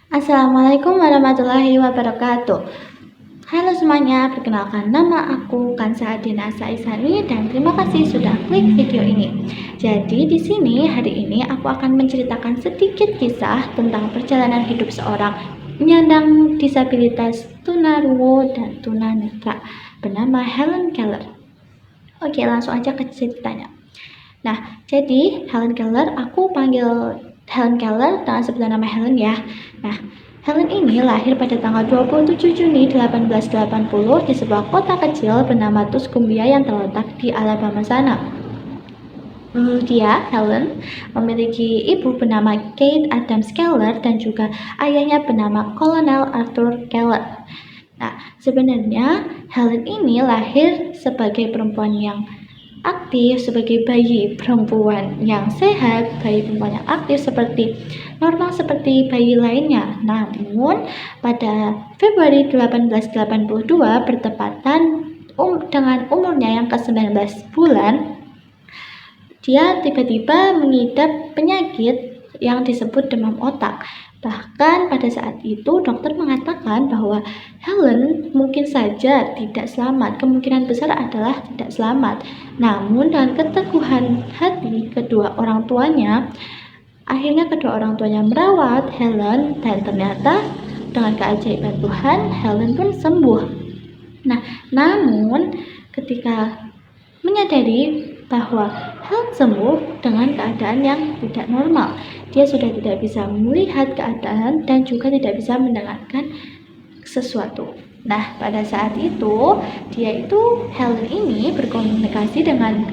Assalamualaikum warahmatullahi wabarakatuh. Halo semuanya, perkenalkan nama aku Kansa Adina Saisani dan terima kasih sudah klik video ini. Jadi di sini hari ini aku akan menceritakan sedikit kisah tentang perjalanan hidup seorang penyandang disabilitas tunarungu dan tunanetra bernama Helen Keller. Oke, langsung aja ke ceritanya. Nah, jadi Helen Keller, aku panggil Helen Keller dengan sebutan nama Helen ya. Nah, Helen ini lahir pada tanggal 27 Juni 1880 di sebuah kota kecil bernama Tuscumbia yang terletak di Alabama sana. Dia, Helen, memiliki ibu bernama Kate Adams Keller dan juga ayahnya bernama Kolonel Arthur Keller. Nah, sebenarnya Helen ini lahir sebagai perempuan yang aktif, sebagai bayi perempuan yang sehat, bayi perempuan yang aktif seperti normal seperti bayi lainnya. Namun pada Februari 1882 bertepatan dengan umurnya yang ke-19 bulan, dia tiba-tiba mengidap penyakit yang disebut demam otak. Bahkan pada saat itu dokter mengatakan bahwa Helen mungkin saja tidak selamat, kemungkinan besar adalah tidak selamat. Namun dengan keteguhan hati kedua orang tuanya, akhirnya kedua orang tuanya merawat Helen dan ternyata dengan keajaiban Tuhan, Helen pun sembuh. Nah, namun ketika menyadari bahwa Helen sembuh dengan keadaan yang tidak normal, dia sudah tidak bisa melihat keadaan dan juga tidak bisa mendengarkan sesuatu. Nah, pada saat itu, Helen ini berkomunikasi dengan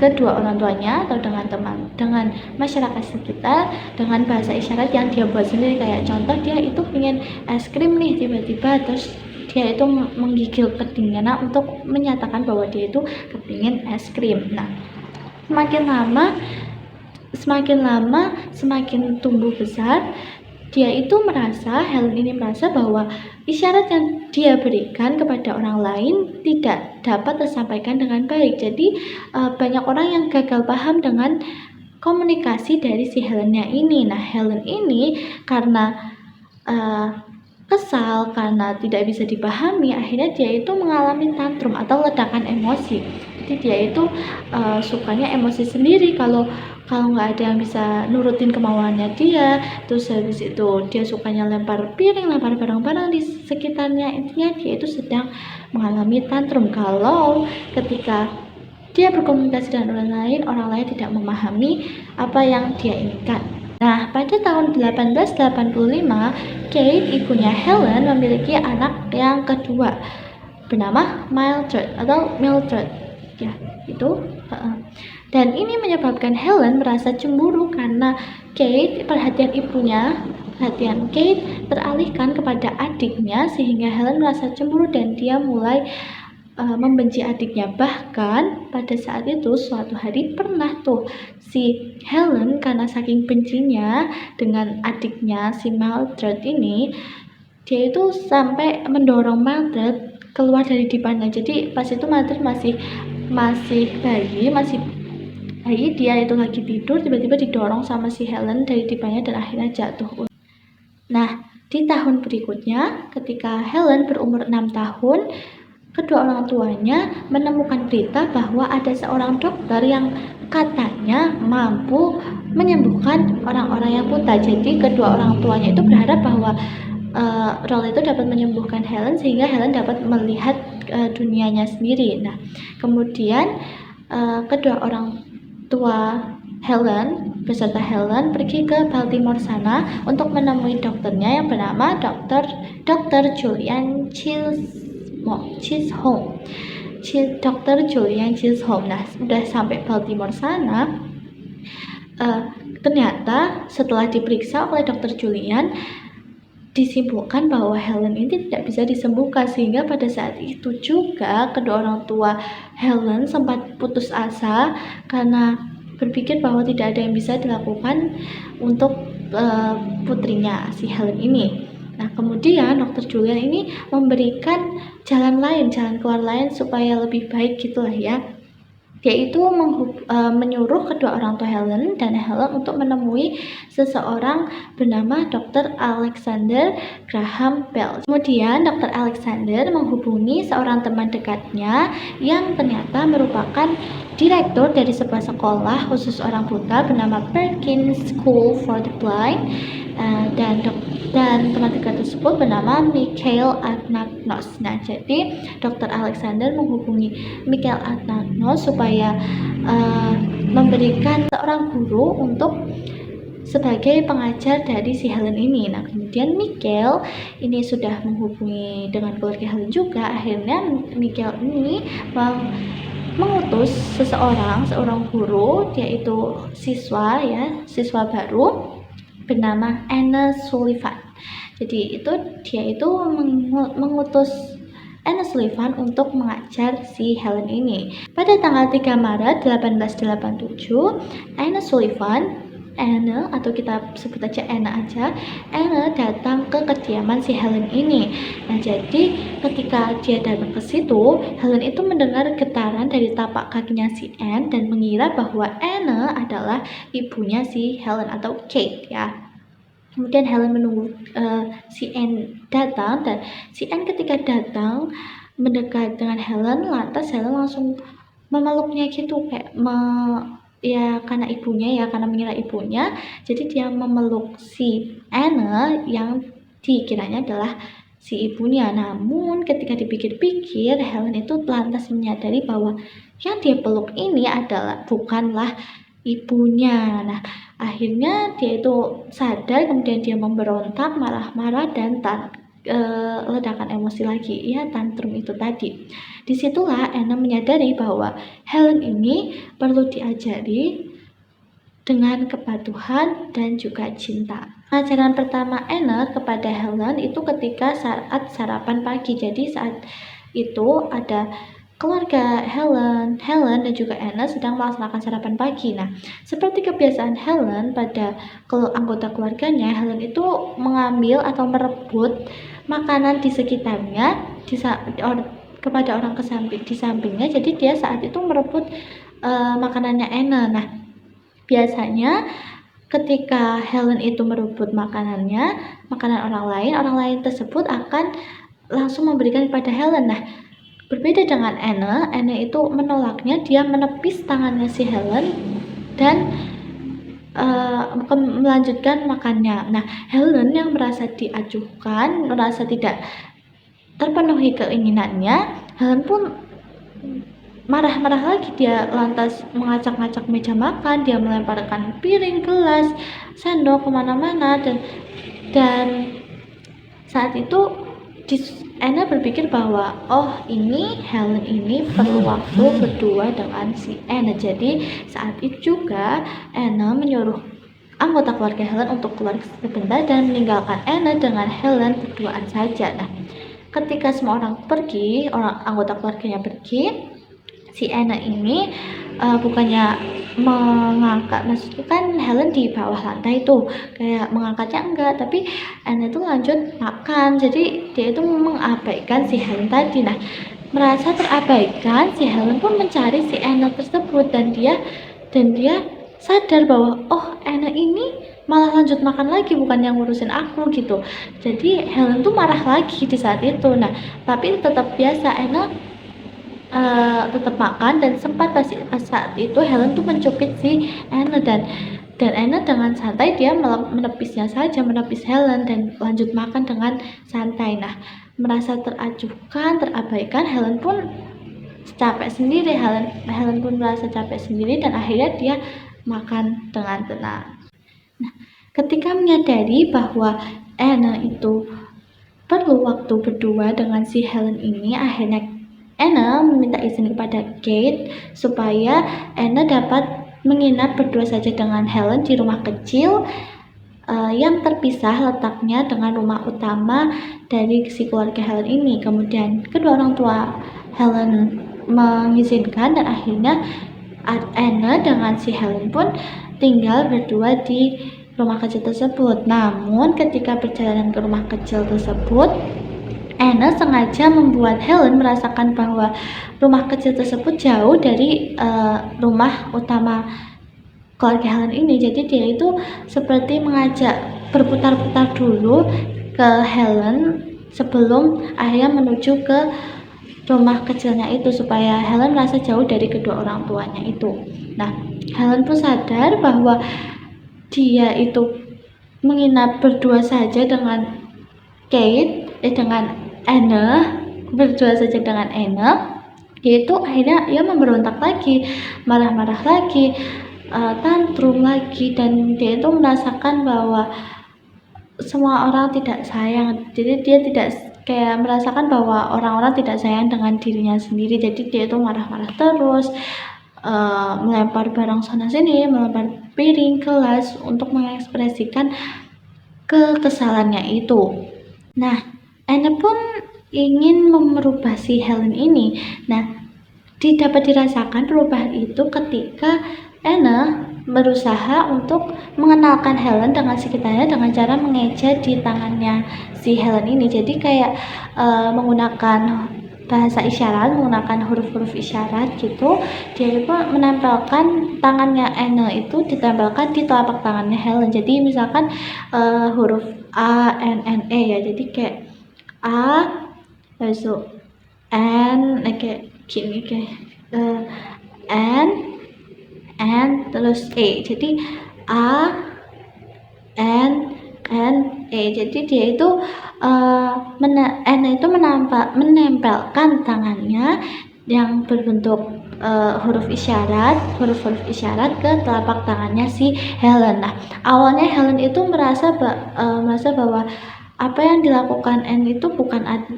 kedua orang tuanya atau dengan teman, dengan masyarakat sekitar dengan bahasa isyarat yang dia buat sendiri. Kayak contoh, dia itu pengen es krim nih, tiba-tiba terus dia itu menggigil kedinginan untuk menyatakan bahwa dia itu kepingin es krim. Nah, semakin lama semakin tumbuh besar, Helen ini merasa bahwa isyarat yang dia berikan kepada orang lain tidak dapat tersampaikan dengan baik. Jadi banyak orang yang gagal paham dengan komunikasi dari si Helennya ini. Nah, Helen ini karena kesal karena tidak bisa dipahami, akhirnya dia itu mengalami tantrum atau ledakan emosi. Jadi dia itu sukanya emosi sendiri kalau nggak ada yang bisa nurutin kemauannya dia. Terus habis itu dia sukanya lempar piring, lempar barang-barang di sekitarnya. Intinya dia itu sedang mengalami tantrum kalau ketika dia berkomunikasi dengan orang lain tidak memahami apa yang dia inginkan. Nah, pada tahun 1885, Kate, ibunya Helen, memiliki anak yang kedua bernama Mildred. Ya, itu. Dan ini menyebabkan Helen merasa cemburu karena perhatian Kate teralihkan kepada adiknya sehingga Helen merasa cemburu dan dia mulai membenci adiknya. Bahkan pada saat itu suatu hari pernah tuh si Helen karena saking bencinya dengan adiknya si Mildred ini, dia itu sampai mendorong Mildred keluar dari dipannya. Jadi pas itu Mildred masih bayi, dia itu lagi tidur, tiba-tiba didorong sama si Helen dari dipannya dan akhirnya jatuh. Nah, di tahun berikutnya ketika Helen berumur 6 tahun, kedua orang tuanya menemukan berita bahwa ada seorang dokter yang katanya mampu menyembuhkan orang-orang yang buta. Jadi kedua orang tuanya itu berharap bahwa role itu dapat menyembuhkan Helen sehingga Helen dapat melihat dunianya sendiri. Nah, kemudian kedua orang tua Helen beserta Helen pergi ke Baltimore sana untuk menemui dokternya yang bernama Dr. Julian Chisholm. Dr. Julian Chisholm. Nah, sudah sampai Baltimore sana, ternyata setelah diperiksa oleh Dr. Julian, disimpulkan bahwa Helen ini tidak bisa disembuhkan, sehingga pada saat itu juga kedua orang tua Helen sempat putus asa karena berpikir bahwa tidak ada yang bisa dilakukan untuk putrinya si Helen ini. Nah, kemudian Dr. Julian ini memberikan jalan keluar lain supaya lebih baik gitulah ya. Dia itu menyuruh kedua orang tua Helen dan Helen untuk menemui seseorang bernama Dr. Alexander Graham Bell. Kemudian Dr. Alexander menghubungi seorang teman dekatnya yang ternyata merupakan direktur dari sebuah sekolah khusus orang buta bernama Perkins School for the Blind, dan teman dekat tersebut bernama Mikhail Anagnos. Nah, jadi Dr. Alexander menghubungi Mikhail Anagnos supaya memberikan seorang guru untuk sebagai pengajar dari si Helen ini. Nah, kemudian Mikhail ini sudah menghubungi dengan keluarga Helen juga. Akhirnya Mikhail ini mengutus seorang guru, yaitu siswa baru bernama Anna Sullivan. Jadi dia itu mengutus Anna Sullivan untuk mengajar si Helen ini. Pada tanggal 3 Maret 1887, Anna atau kita sebut aja Anna datang ke kediaman si Helen ini. Nah, jadi ketika dia datang ke situ, Helen itu mendengar getaran dari tapak kakinya si Anne dan mengira bahwa Anna adalah ibunya si Helen atau Kate ya. Kemudian Helen menunggu si Anne datang, dan si Anne ketika datang mendekat dengan Helen, lantas Helen langsung memeluknya gitu, kayak karena mengira ibunya, jadi dia memeluk si Anna yang dikiranya adalah si ibunya. Namun ketika dipikir-pikir, Helen itu lantas menyadari bahwa yang dia peluk ini bukanlah ibunya. Nah, akhirnya dia itu sadar, kemudian dia memberontak, marah-marah, dan ledakan emosi lagi, tantrum itu tadi. Disitulah Anna menyadari bahwa Helen ini perlu diajari dengan kepatuhan dan juga cinta. Ajaran pertama Anna kepada Helen itu ketika saat sarapan pagi. Jadi saat itu ada keluarga Helen dan juga Anna sedang melaksanakan sarapan pagi. Nah, seperti kebiasaan Helen pada anggota keluarganya, Helen itu mengambil atau merebut makanan di sekitarnya kepada orang di sampingnya. Jadi dia saat itu merebut makanannya Anna. Nah, biasanya ketika Helen itu merebut makanan orang lain tersebut akan langsung memberikan kepada Helen. Nah, berbeda dengan Anna itu menolaknya, dia menepis tangannya si Helen dan melanjutkan makannya. Nah, Helen yang merasa diacuhkan, merasa tidak terpenuhi keinginannya, Helen pun marah-marah lagi. Dia lantas mengacak-ngacak meja makan, dia melemparkan piring, gelas, sendok kemana-mana, dan saat itu Anna berpikir bahwa Helen ini perlu waktu berdua dengan si Anna. Jadi saat itu juga Anna menyuruh anggota keluarga Helen untuk keluar sebentar dan meninggalkan Anna dengan Helen berduaan saja. Nah, ketika semua orang anggota keluarganya pergi, si Anna ini bukannya mengangkat, maksudnya kan Helen di bawah lantai tuh, kayak mengangkatnya enggak, tapi Anna itu lanjut makan. Jadi dia itu mengabaikan si Helen tadi. Nah, merasa terabaikan, si Helen pun mencari si Anna tersebut, dan dia sadar bahwa Anna ini malah lanjut makan lagi, bukan yang ngurusin aku gitu. Jadi Helen tuh marah lagi di saat itu. Nah, tapi tetap biasa Anna tetap makan, dan sempat pas saat itu Helen tuh mencubit si Anna, dan Anna dengan santai dia menepis Helen dan lanjut makan dengan santai. Nah, merasa teracuhkan, terabaikan, Helen pun capek sendiri. Helen pun merasa capek sendiri, dan akhirnya dia makan dengan tenang. Nah, ketika menyadari bahwa Anna itu perlu waktu berdua dengan si Helen ini, akhirnya Anna meminta izin kepada Kate supaya Anna dapat menginap berdua saja dengan Helen di rumah kecil yang terpisah letaknya dengan rumah utama dari si keluarga Helen ini. Kemudian kedua orang tua Helen mengizinkan, dan akhirnya Anna dengan si Helen pun tinggal berdua di rumah kecil tersebut. Namun ketika perjalanan ke rumah kecil tersebut, Anna sengaja membuat Helen merasakan bahwa rumah kecil tersebut jauh dari rumah utama keluarga Helen ini. Jadi dia itu seperti mengajak berputar-putar dulu ke Helen sebelum akhirnya menuju ke rumah kecilnya itu, supaya Helen merasa jauh dari kedua orang tuanya itu. Nah, Helen pun sadar bahwa dia itu menginap berdua saja dengan Anna, berdua saja dengan Anna. Yaitu akhirnya ia memberontak lagi, marah-marah lagi, tantrum lagi, dan dia itu merasakan bahwa semua orang tidak sayang. Jadi dia tidak kayak merasakan bahwa orang-orang tidak sayang dengan dirinya sendiri. Jadi dia itu marah-marah terus, melempar barang sana sini, melempar piring, gelas untuk mengekspresikan kekesalannya itu. Nah, Anna pun ingin merubah si Helen ini. Nah, dapat dirasakan perubahan itu ketika Anna berusaha untuk mengenalkan Helen dengan sekitarnya dengan cara mengeja di tangannya si Helen ini. Jadi kayak menggunakan bahasa isyarat, menggunakan huruf-huruf isyarat gitu. Dia itu menempelkan tangannya Anna itu ditempelkan di telapak tangannya Helen. Jadi misalkan huruf A, N, E ya. Jadi kayak A, habis itu N, kayak gini, kayak N, terus E. Jadi A, N, E. Jadi dia itu N itu menempelkan tangannya yang berbentuk huruf-huruf isyarat ke telapak tangannya si Helen. Nah, awalnya Helen itu merasa bahwa apa yang dilakukan N itu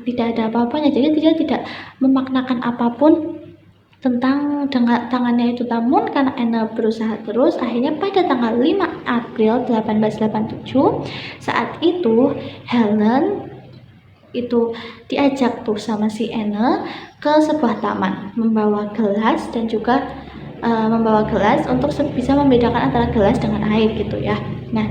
tidak ada apa-apanya, jadi dia tidak memaknakan apapun tentang tangannya itu. Namun karena Anna berusaha terus, akhirnya pada tanggal 5 April 1887 saat itu Helen itu diajak tuh sama si Anna ke sebuah taman, membawa gelas dan juga membawa gelas untuk bisa membedakan antara gelas dengan air gitu ya. Nah,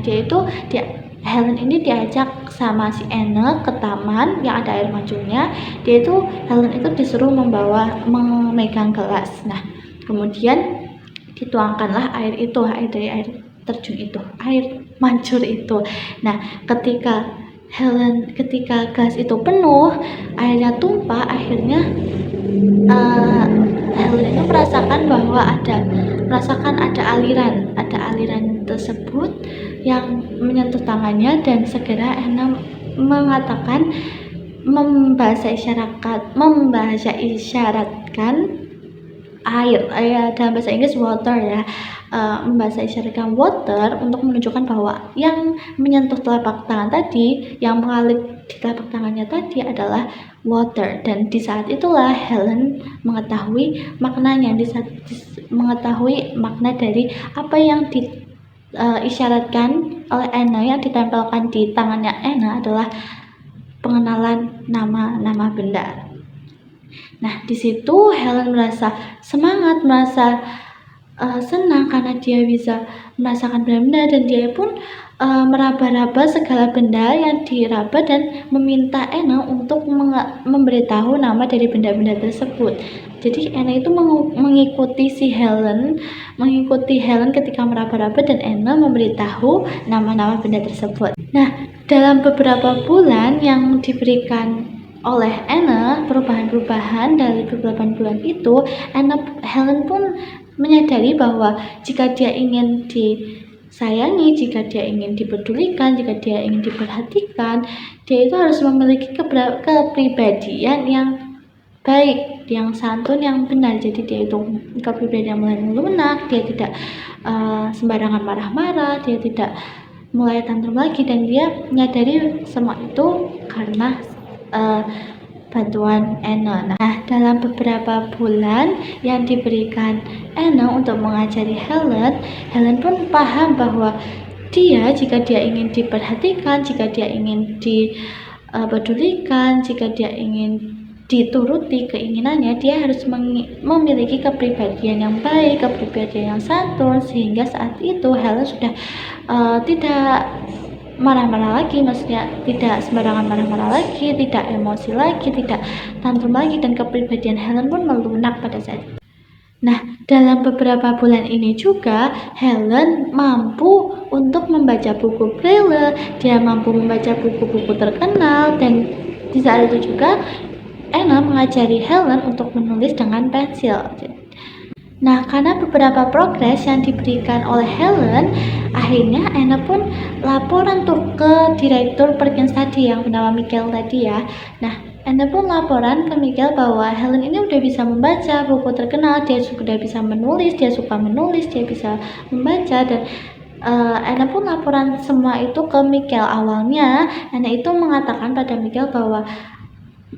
Helen ini diajak sama si Anna ke taman yang ada air mancurnya. Helen itu disuruh memegang gelas. Nah, kemudian dituangkanlah air dari air terjun itu, air mancur itu. Nah, ketika gelas itu penuh, airnya tumpah, akhirnya Helen itu merasakan ada aliran tersebut yang menyentuh tangannya, dan segera Anna mengatakan membahasa isyaratkan air, dalam bahasa Inggris water ya, membahasa isyaratkan water untuk menunjukkan bahwa yang menyentuh telapak tangan tadi, yang mengalir di telapak tangannya tadi adalah water. Dan di saat itulah Helen mengetahui maknanya, mengetahui makna dari apa yang isyaratkan oleh Anna, yang ditempelkan di tangannya Anna adalah pengenalan nama benda. Nah, di situ Helen merasa semangat, merasa senang karena dia bisa merasakan benda-benda, dan dia pun meraba-raba segala benda yang diraba dan meminta Anna untuk memberitahu nama dari benda-benda tersebut. Jadi Anna itu mengikuti Helen ketika meraba-raba, dan Anna memberitahu nama-nama benda tersebut. Nah, dalam beberapa bulan yang diberikan oleh Anna, perubahan-perubahan dari beberapa bulan itu, Helen pun menyadari bahwa jika dia ingin disayangi, jika dia ingin dipedulikan, jika dia ingin diperhatikan, dia itu harus memiliki kepribadian yang baik, yang santun, yang benar. Jadi dia itu kepribadian yang mulai melunak, dia tidak sembarangan marah-marah, dia tidak mulai tantrum lagi, dan dia menyadari semua itu karena bantuan Anna. Nah, dalam beberapa bulan yang diberikan Anna untuk mengajari Helen pun paham bahwa jika dia ingin diperhatikan, jika dia ingin dipedulikan, jika dia ingin dituruti keinginannya, dia harus memiliki kepribadian yang baik, kepribadian yang santun, sehingga saat itu Helen sudah tidak marah-marah lagi, maksudnya tidak sembarangan marah-marah lagi, tidak emosi lagi, tidak tantrum lagi, dan kepribadian Helen pun melunak pada saat itu. Nah, dalam beberapa bulan ini juga Helen mampu untuk membaca buku Braille, dia mampu membaca buku-buku terkenal, dan di saat itu juga Anna mengajari Helen untuk menulis dengan pensil. Nah, karena beberapa progres yang diberikan oleh Helen, akhirnya Anna pun laporan tuh ke direktur Perkins tadi yang bernama Michael tadi ya. Nah, Anna pun laporan ke Michael bahwa Helen ini udah bisa membaca buku terkenal, dia sudah bisa menulis, dia suka menulis, dia bisa membaca, dan Anna pun laporan semua itu ke Michael. Awalnya Anna itu mengatakan pada Michael bahwa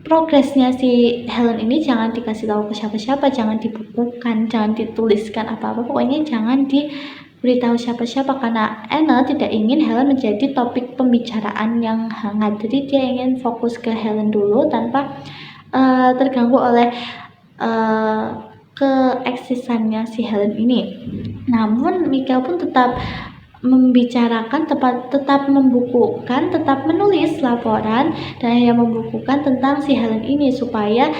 progresnya si Helen ini jangan dikasih tahu ke siapa-siapa, jangan dibukukan, jangan dituliskan apa-apa, pokoknya jangan diberitahu siapa-siapa, karena Anna tidak ingin Helen menjadi topik pembicaraan yang hangat. Jadi dia ingin fokus ke Helen dulu tanpa terganggu oleh keeksisannya si Helen ini. Namun Michael pun tetap membicarakan, tetap membukukan, tetap menulis laporan, dan yang membukukan tentang si Helen ini, supaya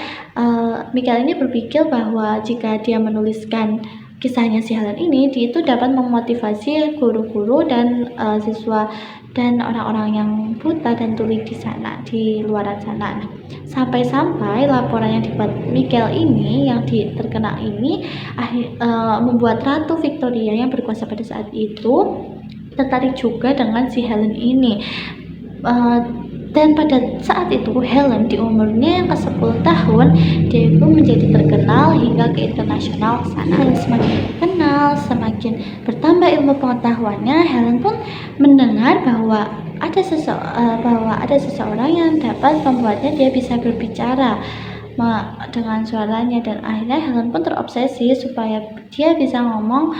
Michael ini berpikir bahwa jika dia menuliskan kisahnya si Helen ini, dia itu dapat memotivasi guru-guru dan siswa dan orang-orang yang buta dan tuli di sana, di luar sana. Sampai-sampai laporan yang dibuat Michael ini, yang terkena ini, membuat Ratu Victoria yang berkuasa pada saat itu tertarik juga dengan si Helen ini. Dan pada saat itu Helen di umurnya yang ke-10 tahun, dia itu menjadi terkenal hingga ke internasional sana. Dan semakin terkenal, semakin bertambah ilmu pengetahuannya, Helen pun mendengar bahwa ada seseorang yang dapat membuatnya dia bisa berbicara dengan suaranya, dan akhirnya Helen pun terobsesi supaya dia bisa ngomong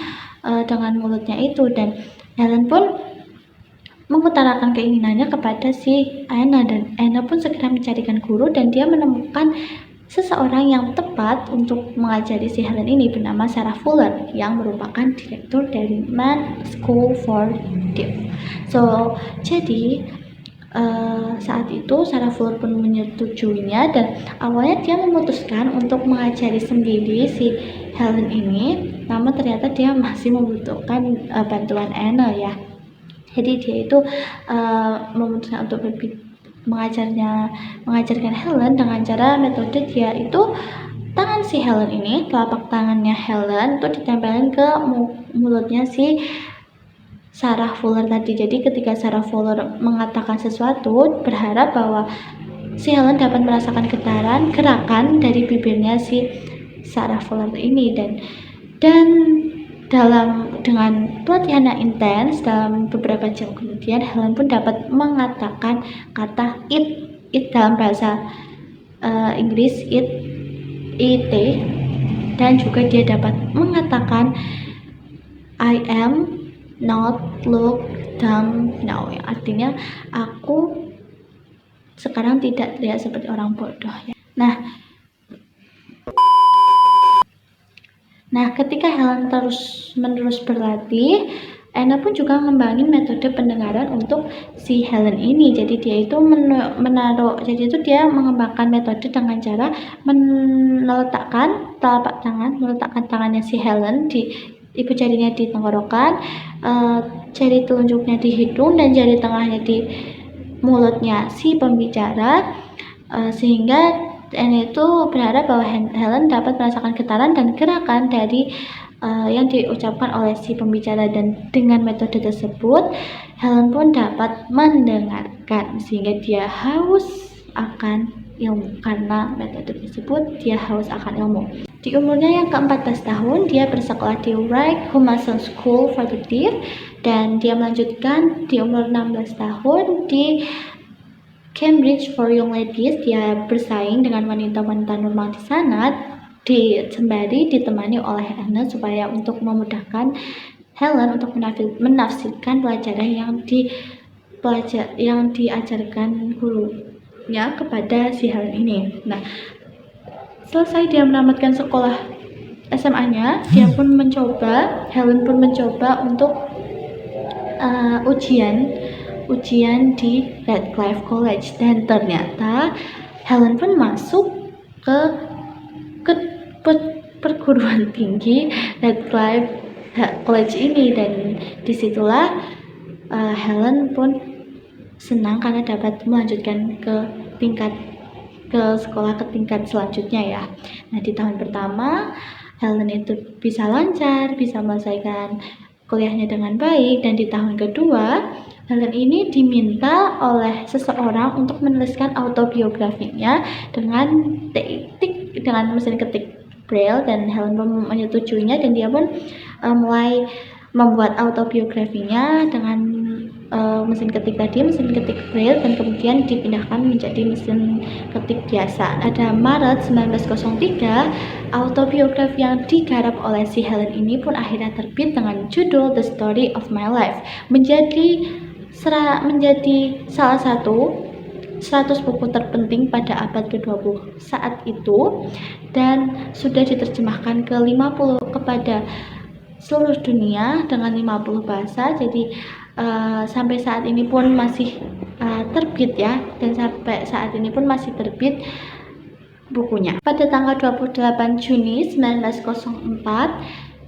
dengan mulutnya itu, dan Helen pun mengutarakan keinginannya kepada si Anna, dan Anna pun segera mencarikan guru, dan dia menemukan seseorang yang tepat untuk mengajari si Helen ini bernama Sarah Fuller, yang merupakan direktur dari Man School for Deaf. Jadi saat itu Sarah Fuller pun menyetujuinya, dan awalnya dia memutuskan untuk mengajari sendiri si Helen ini, namun ternyata dia masih membutuhkan bantuan Anna ya. Jadi dia itu memutuskan untuk mengajarkan Helen dengan cara metode dia itu tangan si Helen ini, telapak tangannya Helen itu ditempelin ke mulutnya si Sarah Fuller tadi. Jadi ketika Sarah Fuller mengatakan sesuatu, berharap bahwa si Helen dapat merasakan gerakan dari bibirnya si Sarah Fuller ini, dan dengan pelatihan yang intens, dalam beberapa jam kemudian Helen pun dapat mengatakan kata it dalam bahasa Inggris, it, dan juga dia dapat mengatakan I am not look dumb now, yang artinya aku sekarang tidak terlihat seperti orang bodoh ya. Nah, ketika Helen terus-menerus berlatih, Anna pun juga ngembangin metode pendengaran untuk si Helen ini. Jadi dia itu dia mengembangkan metode dengan cara meletakkan tangannya si Helen di ibu jarinya di tenggorokan, jari telunjuknya di hidung, dan jari tengahnya di mulutnya si pembicara, sehingga Anna itu berharap bahwa Helen dapat merasakan getaran dan gerakan dari yang diucapkan oleh si pembicara, dan dengan metode tersebut Helen pun dapat mendengarkan, sehingga dia haus akan ilmu. Karena metode tersebut dia haus akan ilmu. Di umurnya yang ke-14 tahun, dia bersekolah di Wright Humason School for the Deaf, dan dia melanjutkan di umur 16 tahun di Cambridge for Young Ladies. Dia bersaing dengan wanita-wanita normal di sana, sembari ditemani oleh Anna supaya untuk memudahkan Helen untuk menafsirkan pelajaran yang diajarkan gurunya kepada si Helen ini. Nah, selesai dia menamatkan sekolah SMA-nya, Helen pun mencoba untuk ujian ujian di Radcliffe College, dan ternyata Helen pun masuk ke perguruan tinggi Radcliffe College ini, dan disitulah Helen pun senang karena dapat melanjutkan ke sekolah ke tingkat selanjutnya ya. Nah, di tahun pertama Helen itu bisa lancar, bisa menyelesaikan kuliahnya dengan baik, dan di tahun kedua Helen ini diminta oleh seseorang untuk menuliskan autobiografinya dengan mesin ketik Braille, dan Helen pun menyetujuinya, dan dia pun mulai membuat autobiografinya dengan mesin ketik Braille, dan kemudian dipindahkan menjadi mesin ketik biasa. Pada Maret 1903, autobiografi yang digarap oleh si Helen ini pun akhirnya terbit dengan judul The Story of My Life, menjadi salah satu 100 buku terpenting pada abad ke-20 saat itu, dan sudah diterjemahkan kepada seluruh dunia dengan 50 bahasa. Jadi sampai saat ini pun masih terbit ya, dan sampai saat ini pun masih terbit bukunya. Pada tanggal 28 Juni 1904,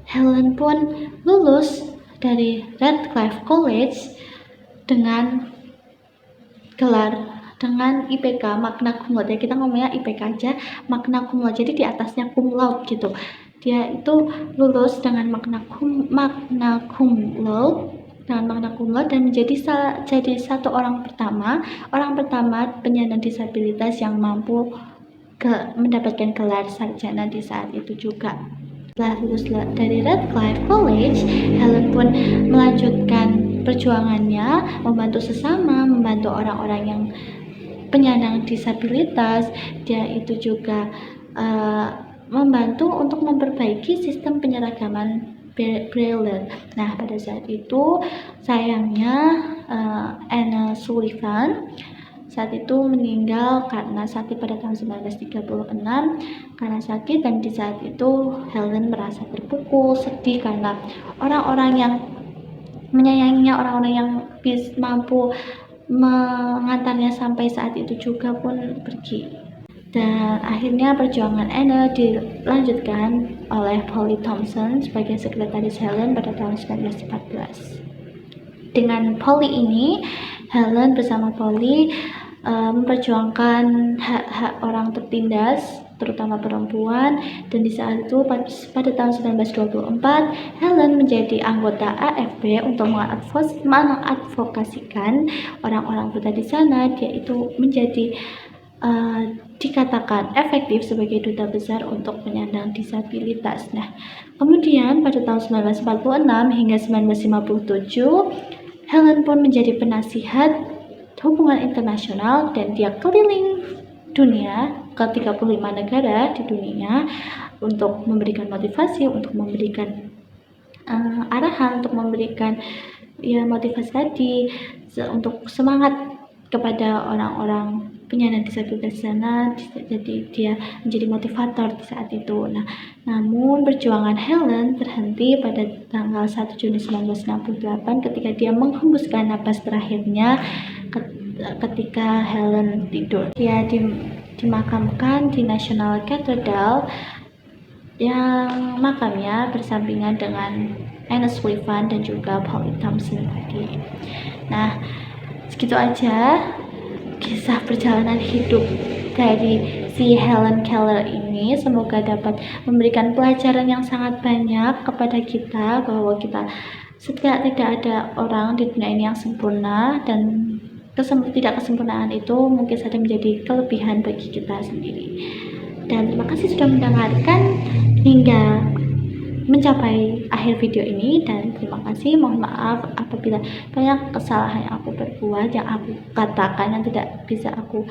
Helen pun lulus dari Radcliffe College dengan IPK magna cum laude. Kita ngomongnya IPK aja, magna cum laude, jadi di atasnya cum laude gitu. Dia itu lulus dengan magna cum laude dan jadi satu orang pertama penyandang disabilitas yang mampu mendapatkan gelar sarjana di saat itu juga. Setelah lulus dari Radcliffe College, Helen pun melanjutkan perjuangannya, membantu sesama, membantu orang-orang yang penyandang disabilitas. Dia itu juga membantu untuk memperbaiki sistem penyeragaman Braille. Nah, pada saat itu sayangnya Anna Sullivan saat itu meninggal karena sakit pada tahun 1936 karena sakit, dan di saat itu Helen merasa terpukul, sedih karena orang-orang yang menyayanginya, orang-orang yang mampu mengantarnya sampai saat itu juga pun pergi. Dan akhirnya perjuangan Anna dilanjutkan oleh Polly Thomson sebagai sekretaris Helen pada tahun 1914. Dengan Polly ini, Helen bersama Polly memperjuangkan hak-hak orang tertindas, terutama perempuan, dan di saat itu pada tahun 1924 Helen menjadi anggota AFB untuk mengadvokasikan orang-orang buta di sana. Dia itu menjadi dikatakan efektif sebagai duta besar untuk penyandang disabilitas. Nah, kemudian pada tahun 1946 hingga 1957 Helen pun menjadi penasihat hubungan internasional, dan dia keliling dunia ke 35 negara di dunia untuk memberikan motivasi, untuk memberikan arahan, untuk memberikan motivasi tadi, untuk semangat kepada orang-orang penyandang disabilitas sana. Jadi dia menjadi motivator di saat itu. Nah, namun perjuangan Helen terhenti pada tanggal 1 Juni 1968 ketika dia menghembuskan napas terakhirnya ketika Helen tidur. Dia dimakamkan di National Cathedral yang makamnya bersampingan dengan Anna Sullivan dan juga Polly Thomson tadi. Nah, segitu aja kisah perjalanan hidup dari si Helen Keller ini. Semoga dapat memberikan pelajaran yang sangat banyak kepada kita, bahwa kita tidak ada orang di dunia ini yang sempurna, dan tidak kesempurnaan itu mungkin saja menjadi kelebihan bagi kita sendiri. Dan terima kasih sudah mendengarkan hingga mencapai akhir video ini, dan terima kasih. Mohon maaf apabila banyak kesalahan yang aku perbuat, yang aku katakan yang tidak bisa aku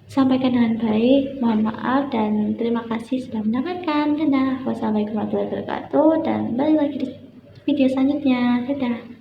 sampaikan dengan baik. Mohon maaf, dan terima kasih sudah mendengarkan. Dadah. Wassalamualaikum warahmatullahi wabarakatuh, dan balik lagi di video selanjutnya. Dadah.